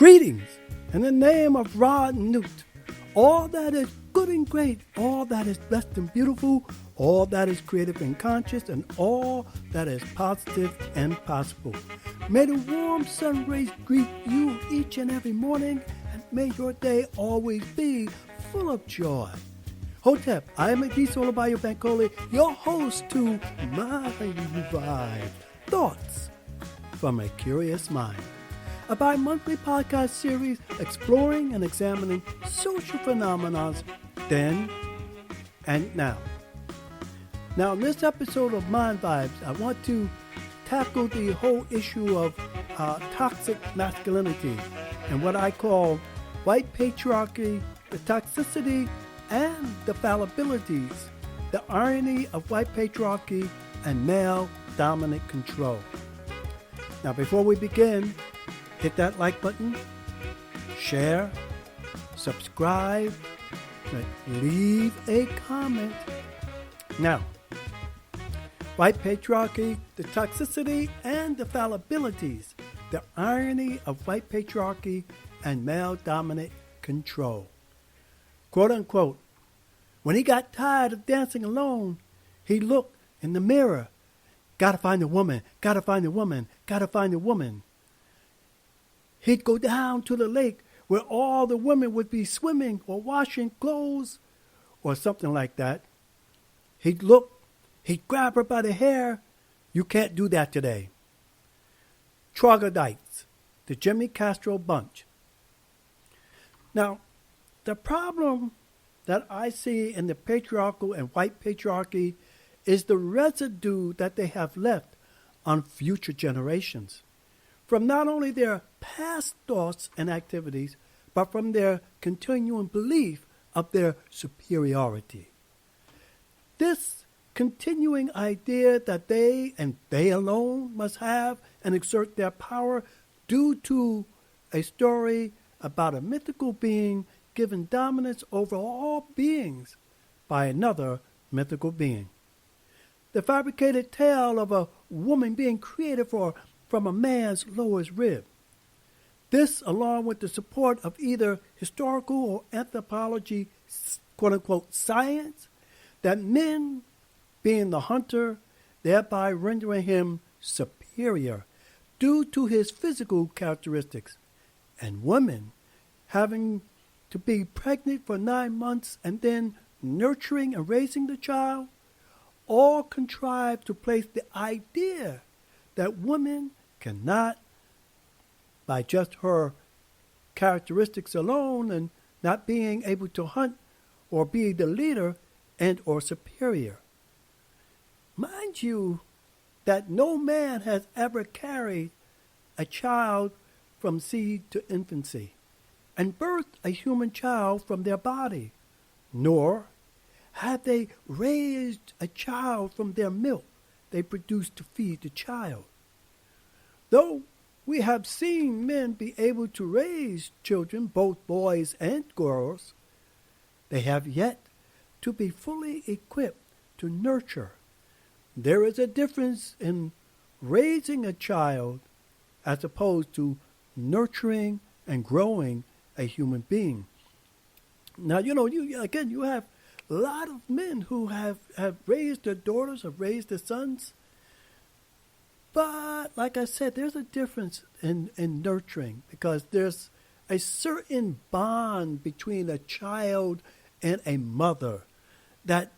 Greetings in the name of Ra and Newt. All that is good and great, all that is blessed and beautiful, all that is creative and conscious, and all that is positive and possible. May the warm sun rays greet you each and every morning, and may your day always be full of joy. Hotep, I am Adi Solabayo Bankole, your host to My Vibe Thoughts from a Curious Mind, a bi-monthly podcast series exploring and examining social phenomena then and now. Now, in this episode of Mind Vibes, I want to tackle the whole issue of toxic masculinity and what I call white patriarchy, the toxicity, and the fallibilities, the irony of white patriarchy and male dominant control. Now, before we begin, hit that like button, share, subscribe, and leave a comment. Now, white patriarchy, the toxicity, and the fallibilities, the irony of white patriarchy and male dominant control. Quote unquote, when he got tired of dancing alone, he looked in the mirror. Gotta find a woman, gotta find a woman, gotta find a woman. He'd go down to the lake where all the women would be swimming or washing clothes or something like that. He'd look, he'd grab her by the hair. You can't do that today. Troglodytes, the Jimmy Castro bunch. Now, the problem that I see in the patriarchal and white patriarchy is the residue that they have left on future generations, from not only their past thoughts and activities, but from their continuing belief of their superiority. This continuing idea that they and they alone must have and exert their power due to a story about a mythical being given dominance over all beings by another mythical being. The fabricated tale of a woman being created from a man's lowest rib. This, along with the support of either historical or anthropology, quote-unquote, science, that men, being the hunter, thereby rendering him superior due to his physical characteristics, and women having to be pregnant for 9 months and then nurturing and raising the child, all contrive to place the idea that woman cannot, by just her characteristics alone and not being able to hunt or be the leader and or superior. Mind you that no man has ever carried a child from seed to infancy and birthed a human child from their body, nor have they raised a child from their milk they produced to feed the child. Though we have seen men be able to raise children, both boys and girls, they have yet to be fully equipped to nurture. There is a difference in raising a child as opposed to nurturing and growing a human being. Now, you have a lot of men who have raised their daughters, have raised their sons. But, like I said, there's a difference in nurturing, because there's a certain bond between a child and a mother. That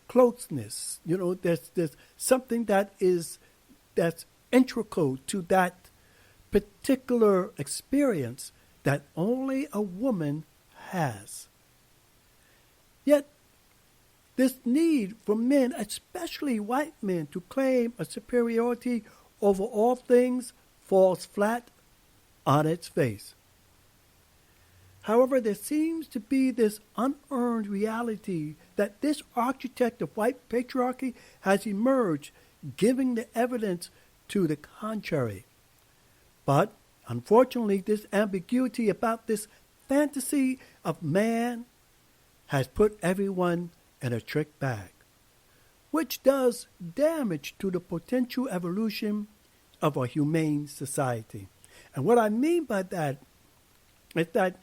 closeness, there's something that's integral to that particular experience that only a woman has. Yet, this need for men, especially white men, to claim a superiority over all things falls flat on its face. However, there seems to be this unearned reality that this architect of white patriarchy has emerged, giving the evidence to the contrary. But, unfortunately, this ambiguity about this fantasy of man has put everyone in a trick bag, which does damage to the potential evolution of a humane society. And what I mean by that is that,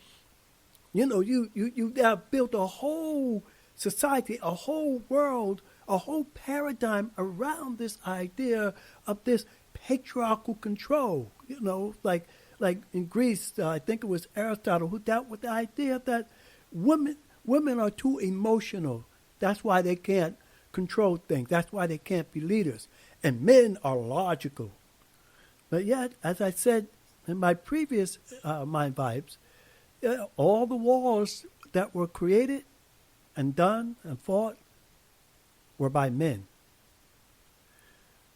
you have built a whole society, a whole world, a whole paradigm around this idea of this patriarchal control. Like in Greece, I think it was Aristotle who dealt with the idea that women are too emotional. That's why they can't control things. That's why they can't be leaders. And men are logical. But yet, as I said in my previous Mind Vibes, all the wars that were created and done and fought were by men.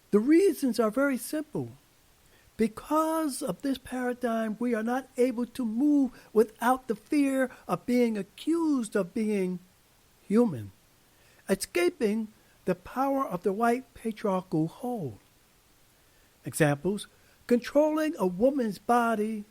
The reasons are very simple. Because of this paradigm, we are not able to move without the fear of being accused of being human, escaping the power of the white patriarchal hold. Examples: controlling a woman's body,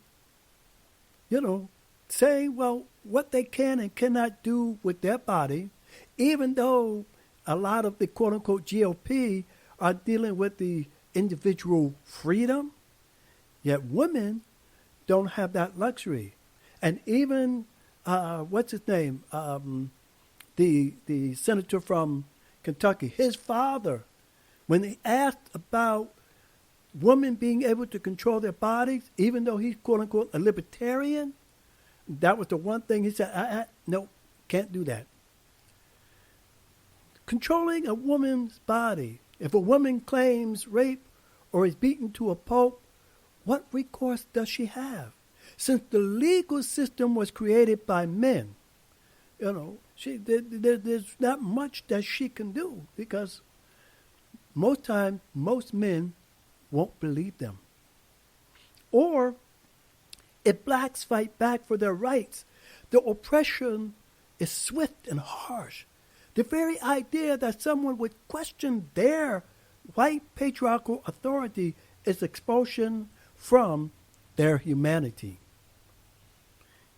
saying, what they can and cannot do with their body, even though a lot of the quote-unquote GOP are dealing with the individual freedom, yet women don't have that luxury. And even, what's his name, the senator from Kentucky, his father, when they asked about women being able to control their bodies, even though he's quote-unquote a libertarian, that was the one thing he said, no, can't do that. Controlling a woman's body. If a woman claims rape or is beaten to a pulp, what recourse does she have? Since the legal system was created by men, there's not much that she can do, because most times, most men won't believe them. Or, if blacks fight back for their rights, the oppression is swift and harsh. The very idea that someone would question their white patriarchal authority is expulsion from their humanity.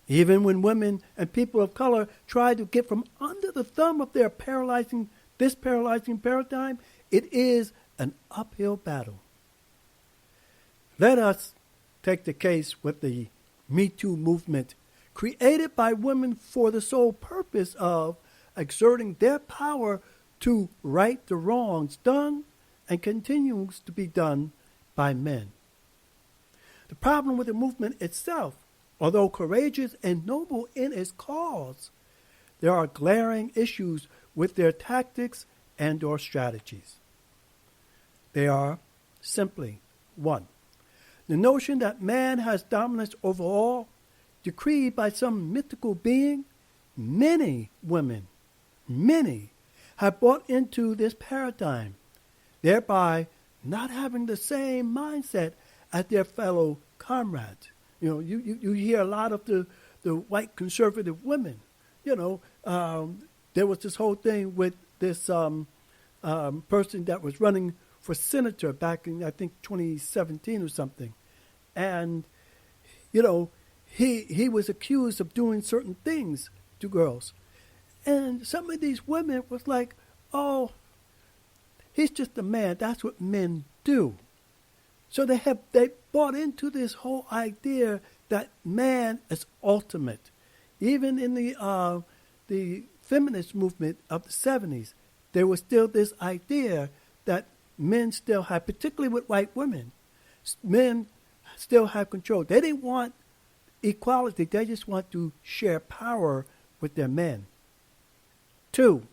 Even when women and people of color try to get from under the thumb of this paralyzing paradigm, it is an uphill battle. Let us take the case with the Me Too movement, created by women for the sole purpose of exerting their power to right the wrongs done and continues to be done by men. The problem with the movement itself, although courageous and noble in its cause, there are glaring issues with their tactics and or strategies. They are simply, 1, the notion that man has dominance over all, decreed by some mythical being. Many women, have bought into this paradigm, thereby not having the same mindset as their fellow comrades. You hear a lot of the white conservative women. There was this whole thing with this person that was running for senator back in, I think, 2017 or something. And, he was accused of doing certain things to girls. And some of these women was like, oh, he's just a man. That's what men do. So they bought into this whole idea that man is ultimate. Even in the feminist movement of the 70s, there was still this idea that men still have, particularly with white women, men still have control. They didn't want equality. They just want to share power with their men. 2,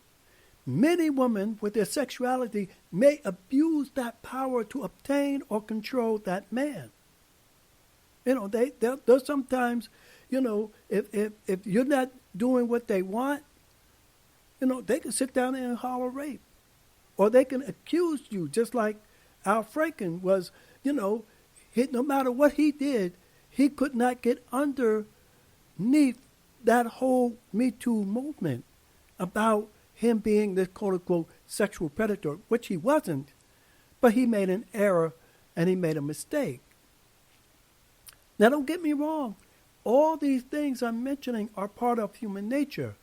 many women with their sexuality may abuse that power to obtain or control that man. They'll sometimes, if you're not doing what they want, they can sit down and holler rape. Or they can accuse you, just like Al Franken was, no matter what he did, he could not get underneath that whole Me Too movement about him being this quote-unquote sexual predator, which he wasn't, but he made an error and he made a mistake. Now, don't get me wrong. All these things I'm mentioning are part of human nature.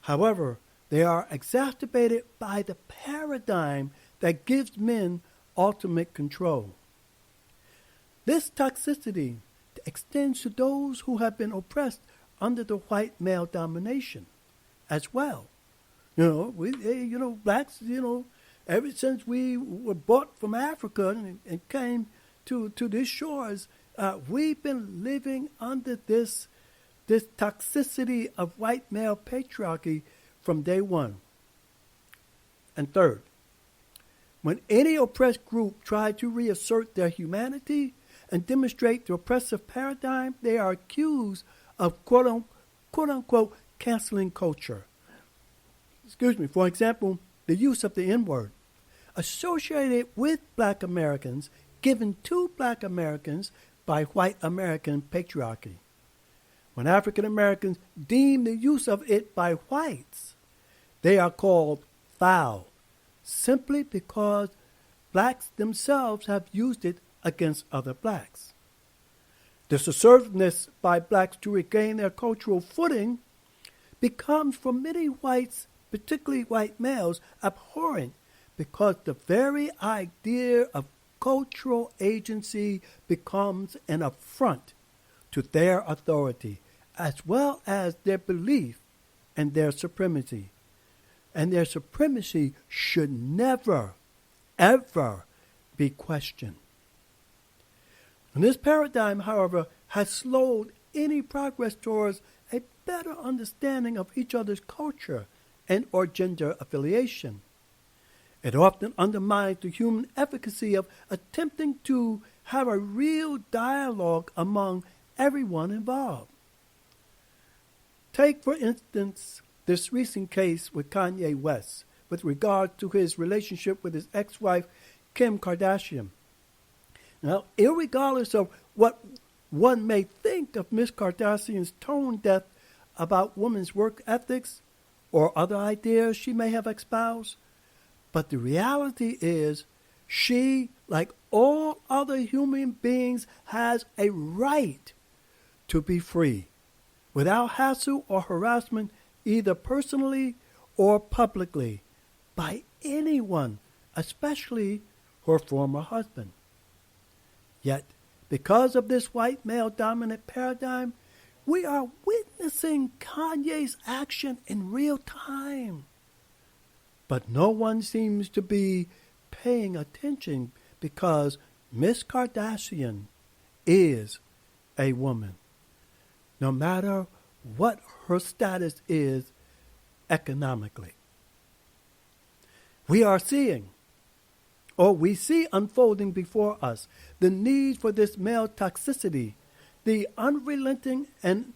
However, they are exacerbated by the paradigm that gives men ultimate control. This toxicity extends to those who have been oppressed under the white male domination as well. Blacks, ever since we were brought from Africa and came to these shores, we've been living under this toxicity of white male patriarchy from day one. And third, when any oppressed group tries to reassert their humanity and demonstrate the oppressive paradigm, they are accused of quote-unquote canceling culture. For example, the use of the N-word associated with black Americans given to black Americans by white American patriarchy. When African Americans deem the use of it by whites, they are called foul, simply because blacks themselves have used it against other blacks. This assertiveness by blacks to regain their cultural footing becomes for many whites, particularly white males, abhorrent because the very idea of cultural agency becomes an affront to their authority as well as their belief and their supremacy. And their supremacy should never, ever be questioned. And this paradigm, however, has slowed any progress towards a better understanding of each other's culture and or gender affiliation. It often undermines the human efficacy of attempting to have a real dialogue among everyone involved. Take, for instance, this recent case with Kanye West with regard to his relationship with his ex-wife, Kim Kardashian. Now, irregardless of what one may think of Ms. Kardashian's tone deaf about women's work ethics or other ideas she may have espoused, but the reality is she, like all other human beings, has a right to be free without hassle or harassment, either personally or publicly, by anyone, especially her former husband. Yet, because of this white male dominant paradigm, we are witnessing Kanye's action in real time. But no one seems to be paying attention because Miss Kardashian is a woman, no matter what her status is economically. We see unfolding before us the need for this male toxicity, the unrelenting and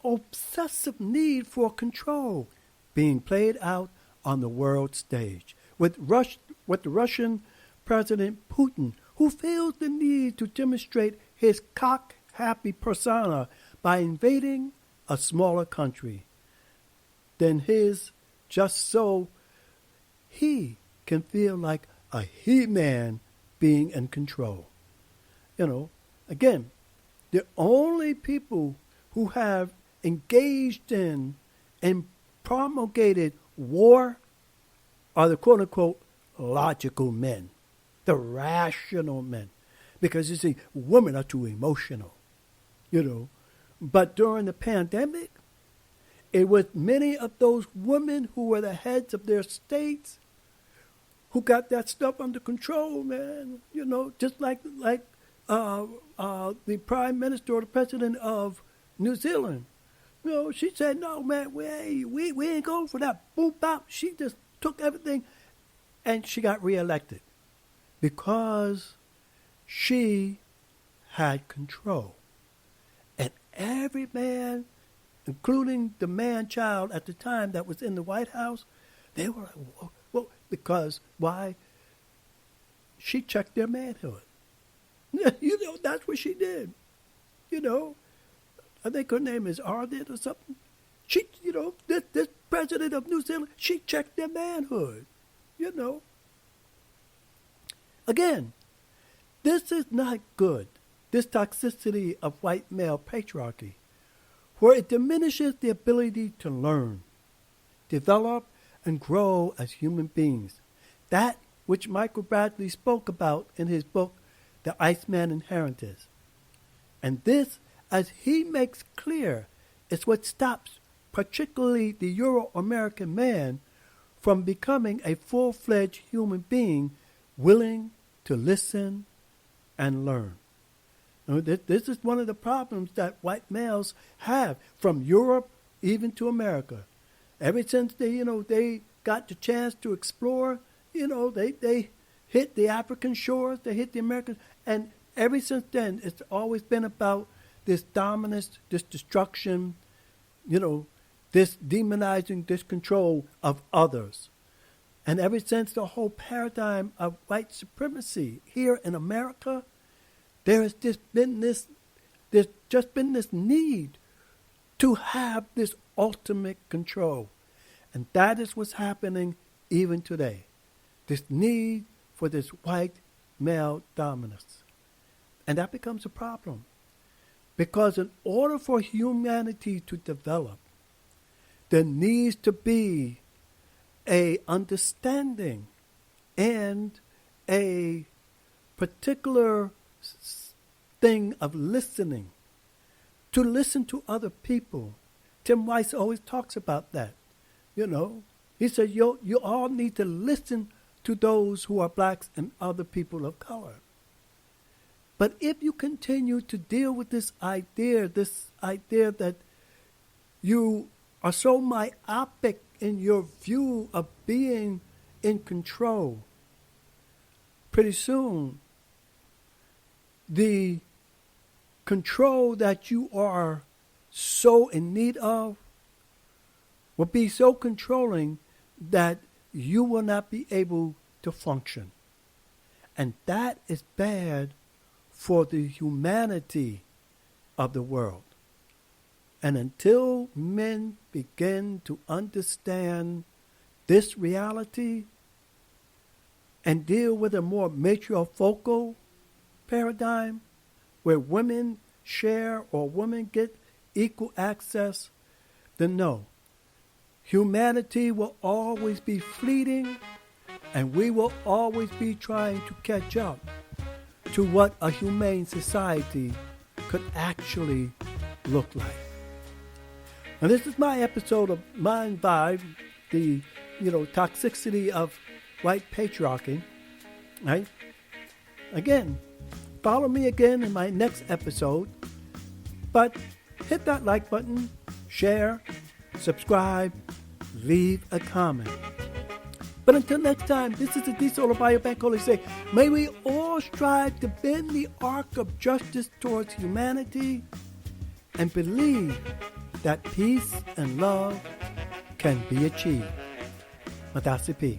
obsessive need for control being played out on the world stage with the Russian President Putin, who feels the need to demonstrate his cock-happy persona by invading a smaller country than his, just so he can feel like a he-man being in control. Again, the only people who have engaged in and promulgated war are the quote-unquote logical men, the rational men. Because, you see, women are too emotional, But during the pandemic, it was many of those women who were the heads of their states who got that stuff under control, man. Just like the Prime Minister or the President of New Zealand. She said, no, man, we ain't going for that. Boom, bop. She just took everything, and she got reelected because she had control. And every man, including the man-child at the time that was in the White House, they were like, well, because why? She checked their manhood. That's what she did. I think her name is Ardent or something. She, this president of New Zealand, she checked their manhood. Again, this is not good. This toxicity of white male patriarchy, where it diminishes the ability to learn, develop, and grow as human beings. That which Michael Bradley spoke about in his book, The Iceman Inheritance. And this, as he makes clear, is what stops particularly the Euro-American man from becoming a full-fledged human being willing to listen and learn. This is one of the problems that white males have from Europe even to America. Ever since they got the chance to explore, they hit the African shores, they hit the Americans, and ever since then it's always been about this dominance, this destruction, this demonizing, this control of others. And ever since the whole paradigm of white supremacy here in America, there's just been this need to have this ultimate control. And that is what's happening even today. This need for this white male dominance. And that becomes a problem. Because in order for humanity to develop, there needs to be a understanding and a particular thing of listening, to listen to other people. Tim Weiss always talks about that. He said, you all need to listen to those who are blacks and other people of color. But if you continue to deal with this idea that you are so myopic in your view of being in control, pretty soon the control that you are so in need of will be so controlling that you will not be able to function. And that is bad for the humanity of the world. And until men begin to understand this reality and deal with a more matriarchal paradigm where women share or women get equal access, then no. Humanity will always be fleeting, and we will always be trying to catch up to what a humane society could actually look like. Now, this is my episode of Mind Vibe, the toxicity of white patriarchy. Right? Again, follow me again in my next episode. But hit that like button, share, subscribe, leave a comment. But until next time, this is the D Solo Biobank say, may we all strive to bend the arc of justice towards humanity and believe that peace and love can be achieved. Madasi P.